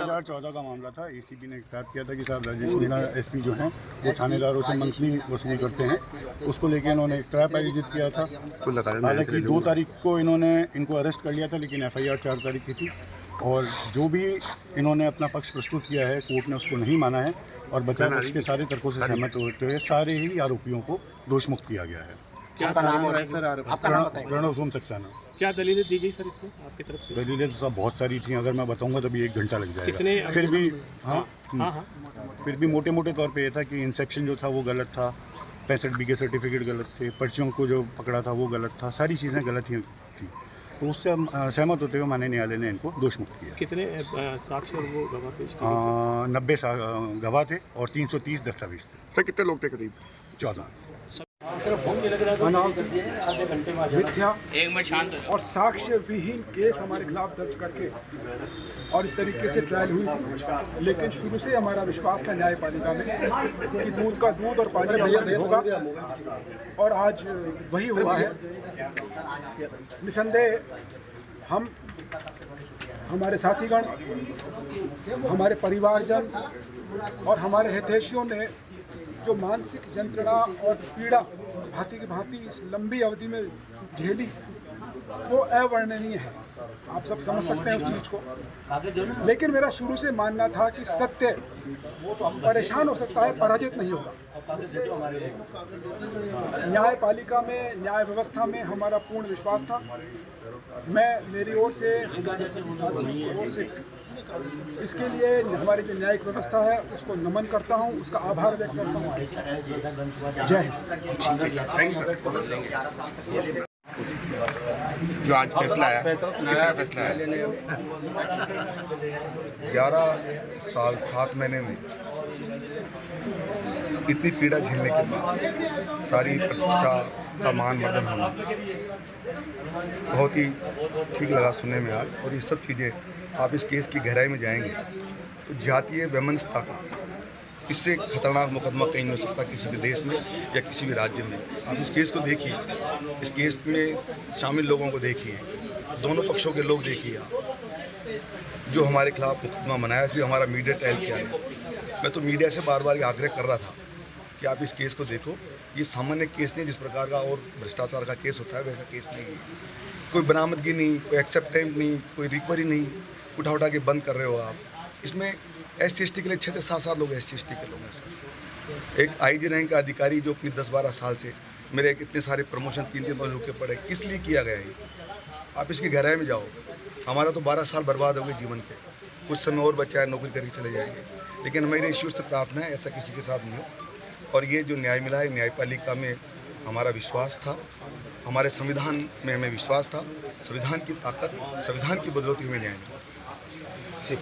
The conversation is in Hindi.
2014 का मामला था। एसीपी ने ट्रैप किया था कि साहब राजेश मीणा एसपी जो हैं वो थानेदारों से मंथली वसूली करते हैं, उसको लेके इन्होंने एक ट्रैप आयोजित किया था। हालांकि 2 तारीख को इनको अरेस्ट कर लिया था, लेकिन FIR 4 तारीख की थी। और जो भी इन्होंने अपना पक्ष प्रस्तुत किया है, कोर्ट ने उसको नहीं माना है और बचाव पक्ष के सारे तर्कों से सहमत होते हुए सारे ही आरोपियों को दोषमुक्त किया गया है। क्या नाम है सर? प्रणव सक्सेना। क्या दलीलें दी गई सर इसमें आपकी तरफ से? दलीलें तो सब बहुत सारी थी, अगर मैं बताऊंगा तभी 1 घंटा लग जाएगा। कितने फिर भी फिर भी मोटे मोटे तौर पे ये था कि इंसेप्शन जो था वो गलत था, 65 B के सर्टिफिकेट गलत थे, पर्चियों को जो पकड़ा था वो गलत था, सारी चीज़ें गलत ही थी। तो उससे हम सहमत होते हुए माननीय न्यायालय ने इनको दोषमुक्त किया। कितने साक्ष्य और वो गवाह पेश किए? 90 गवाह थे और 330 दस्तावेज थे। सर कितने लोग थे करीब? 14। मिथ्या और साक्ष्य विहीन केस हमारे खिलाफ दर्ज करके और इस तरीके से ट्रायल हुई थी। लेकिन शुरू से हमारा विश्वास था न्यायपालिका में कि दूध का दूध और पानी का पानी होगा, और आज वही हुआ है। निसंदेह हम, हमारे साथीगण, हमारे परिवारजन और हमारे हितैषियों ने जो मानसिक यंत्रणा और पीड़ा भांति की भांति इस लंबी अवधि में झेली, वो अवर्णनीय है। आप सब समझ सकते हैं उस चीज़ को। लेकिन मेरा शुरू से मानना था कि सत्य परेशान हो सकता है, पराजित नहीं होगा। न्यायपालिका में, न्याय व्यवस्था में हमारा पूर्ण विश्वास था। मैं मेरी ओर से, हमारे सभी साथियों की ओर से इसके लिए हमारी जो न्यायिक व्यवस्था है उसको नमन करता हूँ, उसका आभार व्यक्त करता हूँ। जय हिंद। जो आज फैसला आया, कितना फैसला आया? 11 साल 7 महीने में इतनी पीड़ा झेलने के बाद सारी प्रतिष्ठा का मान मर्दन होना बहुत ही ठीक लगा सुनने में आज। और ये सब चीज़ें आप इस केस की गहराई में जाएंगे तो जातीय वैमनस्यता का इससे खतरनाक मुकदमा कहीं नहीं हो सकता किसी भी देश में या किसी भी राज्य में। आप इस केस को देखिए, इस केस में शामिल लोगों को देखिए, दोनों पक्षों के लोग देखिए आप, जो हमारे खिलाफ मुकदमा बनाया, फिर हमारा मीडिया ट्रायल किया है। मैं तो मीडिया से बार बार ये आग्रह कर रहा था कि आप इस केस को देखो। ये सामान्य केस नहीं, जिस प्रकार का और भ्रष्टाचार का केस होता है वैसा केस नहीं है। कोई बरामदगी नहीं, कोई एक्सेप्टेंट नहीं, कोई रिकवरी नहीं, उठा के बंद कर रहे हो आप। इसमें SC/ST के लिए 6 से 7 लोग SC/ST के लोग हैं सर। एक IG रैंक का अधिकारी जो अपनी 10-12 साल से मेरे इतने सारे प्रमोशन 3 बार रुके पड़े, किस लिए किया गया है? आप इसकी गहराई में जाओ। हमारा तो 12 साल बर्बाद हो गए जीवन के, कुछ समय और बचा है, नौकरी करके चले जाएंगे। लेकिन मेरे ईश्वर से प्रार्थना है ऐसा किसी के साथ नहीं हो। और ये जो न्याय मिला है, न्यायपालिका में हमारा विश्वास था, हमारे संविधान में हमें विश्वास था। संविधान की ताकत, संविधान की बदौलत हमें न्याय मिला। ठीक।